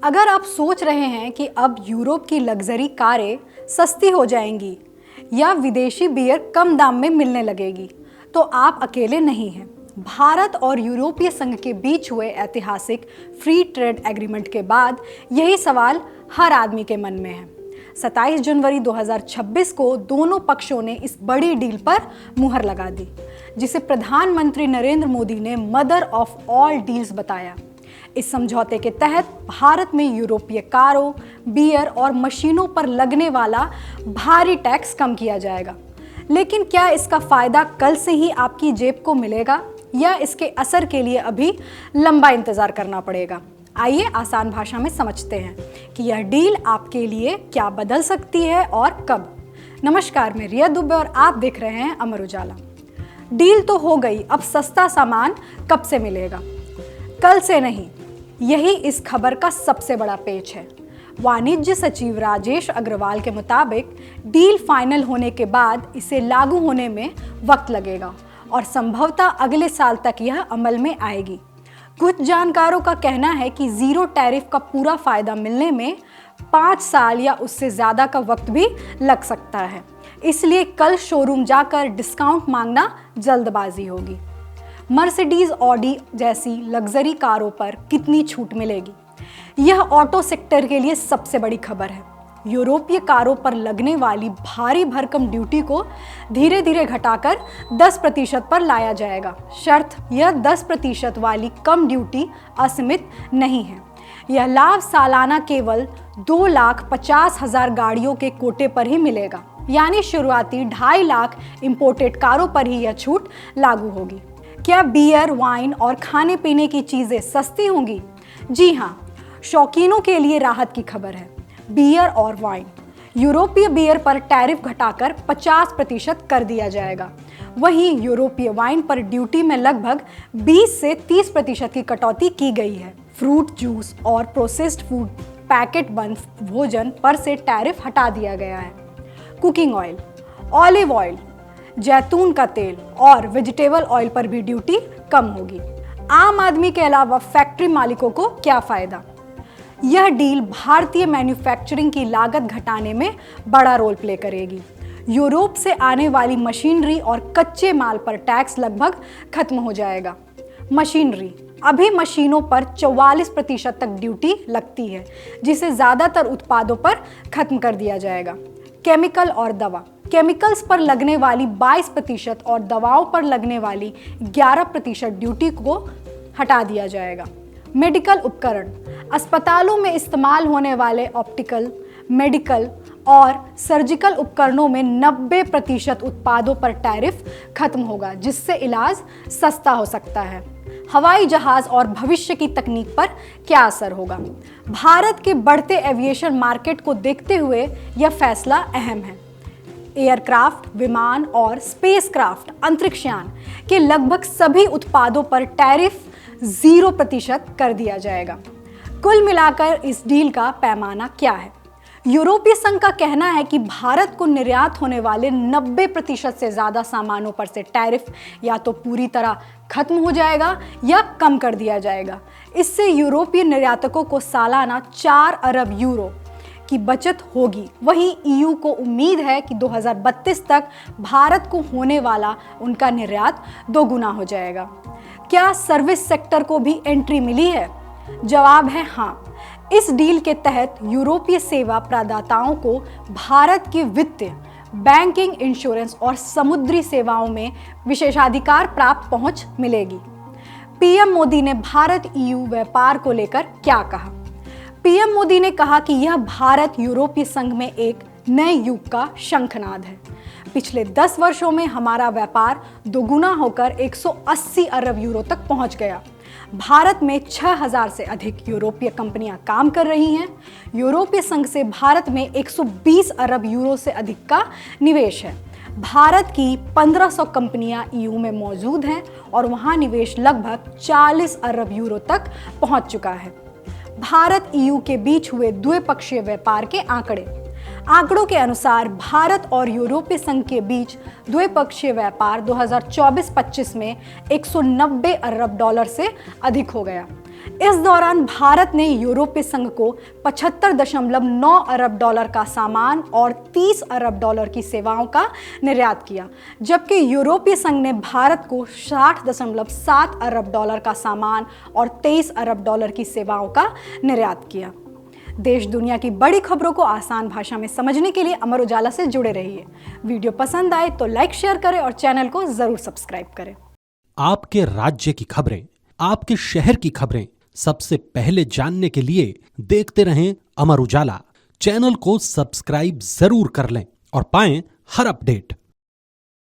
अगर आप सोच रहे हैं कि अब यूरोप की लग्जरी कारें सस्ती हो जाएंगी या विदेशी बियर कम दाम में मिलने लगेगी, तो आप अकेले नहीं हैं। भारत और यूरोपीय संघ के बीच हुए ऐतिहासिक फ्री ट्रेड एग्रीमेंट के बाद यही सवाल हर आदमी के मन में है। 27 जनवरी 2026 को दोनों पक्षों ने इस बड़ी डील पर मुहर लगा दी, जिसे प्रधानमंत्री नरेंद्र मोदी ने मदर ऑफ ऑल डील्स बताया। इस समझौते के तहत भारत में यूरोपीय कारों, बियर और मशीनों पर लगने वाला भारी टैक्स कम किया जाएगा। लेकिन क्या इसका फायदा कल से ही आपकी जेब को मिलेगा या इसके असर के लिए अभी लंबा इंतजार करना पड़ेगा? आइए आसान भाषा में समझते हैं कि यह डील आपके लिए क्या बदल सकती है और कब। नमस्कार, मैं रिया दुबे और आप देख रहे हैं अमर उजाला। डील तो हो गई, अब सस्ता सामान कब से मिलेगा? कल से नहीं। यही इस खबर का सबसे बड़ा पेच है। वाणिज्य सचिव राजेश अग्रवाल के मुताबिक डील फाइनल होने के बाद इसे लागू होने में वक्त लगेगा और संभवतः अगले साल तक यह अमल में आएगी। कुछ जानकारों का कहना है कि जीरो टैरिफ का पूरा फायदा मिलने में 5 साल या उससे ज़्यादा का वक्त भी लग सकता है। इसलिए कल शोरूम जाकर डिस्काउंट मांगना जल्दबाजी होगी। मर्सिडीज ऑडी जैसी लग्जरी कारों पर कितनी छूट मिलेगी? यह ऑटो सेक्टर के लिए सबसे बड़ी खबर है। यूरोपीय कारों पर लगने वाली भारी भरकम ड्यूटी को धीरे धीरे घटाकर 10% पर लाया जाएगा। शर्त, यह 10% वाली कम ड्यूटी असीमित नहीं है। यह लाभ सालाना केवल 2,50,000 गाड़ियों के कोटे पर ही मिलेगा, यानी शुरुआती 2.5 लाख इंपोर्टेड कारों पर ही यह छूट लागू होगी। क्या बियर, वाइन और खाने पीने की चीजें सस्ती होंगी? जी हाँ, शौकीनों के लिए राहत की खबर है। बियर और वाइन, यूरोपीय बियर पर टैरिफ घटाकर 50% कर दिया जाएगा। वहीं यूरोपीय वाइन पर ड्यूटी में लगभग 20 से 30% की कटौती की गई है। फ्रूट जूस और प्रोसेस्ड फूड, पैकेट बंद भोजन पर से टैरिफ हटा दिया गया है। कुकिंग ऑयल, ऑलिव ऑयल, जैतून का तेल और वेजिटेबल ऑयल पर भी ड्यूटी कम होगी। आम आदमी के अलावा फैक्ट्री मालिकों को क्या फायदा? यह डील भारतीय मैन्युफैक्चरिंग की लागत घटाने में बड़ा रोल प्ले करेगी। यूरोप से आने वाली मशीनरी और कच्चे माल पर टैक्स लगभग खत्म हो जाएगा। मशीनरी, अभी मशीनों पर 44% तक ड्यूटी लगती है, जिसे ज़्यादातर उत्पादों पर खत्म कर दिया जाएगा। केमिकल और दवा, केमिकल्स पर लगने वाली 22% और दवाओं पर लगने वाली 11% ड्यूटी को हटा दिया जाएगा। मेडिकल उपकरण, अस्पतालों में इस्तेमाल होने वाले ऑप्टिकल, मेडिकल और सर्जिकल उपकरणों में 90% उत्पादों पर टैरिफ खत्म होगा, जिससे इलाज सस्ता हो सकता है। हवाई जहाज और भविष्य की तकनीक पर क्या असर होगा? भारत के बढ़ते एविएशन मार्केट को देखते हुए यह फैसला अहम है। एयरक्राफ्ट, विमान और स्पेसक्राफ्ट, अंतरिक्षयान के लगभग सभी उत्पादों पर टैरिफ 0% कर दिया जाएगा। कुल मिलाकर इस डील का पैमाना क्या है? यूरोपीय संघ का कहना है कि भारत को निर्यात होने वाले 90% से ज़्यादा सामानों पर से टैरिफ या तो पूरी तरह खत्म हो जाएगा या कम कर दिया जाएगा। इससे यूरोपीय निर्यातकों को सालाना 4 अरब यूरो की बचत होगी। वहीं ईयू को उम्मीद है कि 2032 तक भारत को होने वाला उनका निर्यात 2 गुना हो जाएगा। क्या सर्विस सेक्टर को भी एंट्री मिली है? जवाब है हाँ। इस डील के तहत यूरोपीय सेवा प्रदाताओं को भारत की वित्तीय, बैंकिंग, इंश्योरेंस और समुद्री सेवाओं में विशेषाधिकार प्राप्त पहुंच मिलेगी। पीएम मोदी ने भारत ईयू व्यापार को लेकर क्या कहा? पीएम मोदी ने कहा कि यह भारत यूरोपीय संघ में एक नए युग का शंखनाद है। पिछले 10 वर्षों में हमारा व्यापार दोगुना होकर 180 अरब यूरो तक पहुंच गया। भारत में 6000 से अधिक यूरोपीय कंपनियां काम कर रही हैं। यूरोपीय संघ से भारत में 120 अरब यूरो से अधिक का निवेश है। भारत की 1500 कंपनियां ईयू में मौजूद हैं और वहां निवेश लगभग 40 अरब यूरो तक पहुंच चुका है। भारत ईयू के बीच हुए द्विपक्षीय व्यापार के आंकड़ों के अनुसार भारत और यूरोपीय संघ के बीच द्विपक्षीय व्यापार 2024-25 में $190 अरब से अधिक हो गया। इस दौरान भारत ने यूरोपीय संघ को 75.9 अरब डॉलर का सामान और 30 अरब डॉलर की सेवाओं का निर्यात किया, जबकि यूरोपीय संघ ने भारत को 60.7 अरब डॉलर का सामान और 23 अरब डॉलर की सेवाओं का निर्यात किया। देश दुनिया की बड़ी खबरों को आसान भाषा में समझने के लिए अमर उजाला से जुड़े रहिए। वीडियो पसंद आए तो लाइक शेयर करें और चैनल को जरूर सब्सक्राइब करें। आपके राज्य की खबरें, आपके शहर की खबरें सबसे पहले जानने के लिए देखते रहें अमर उजाला। चैनल को सब्सक्राइब जरूर कर लें और पाएं हर अपडेट।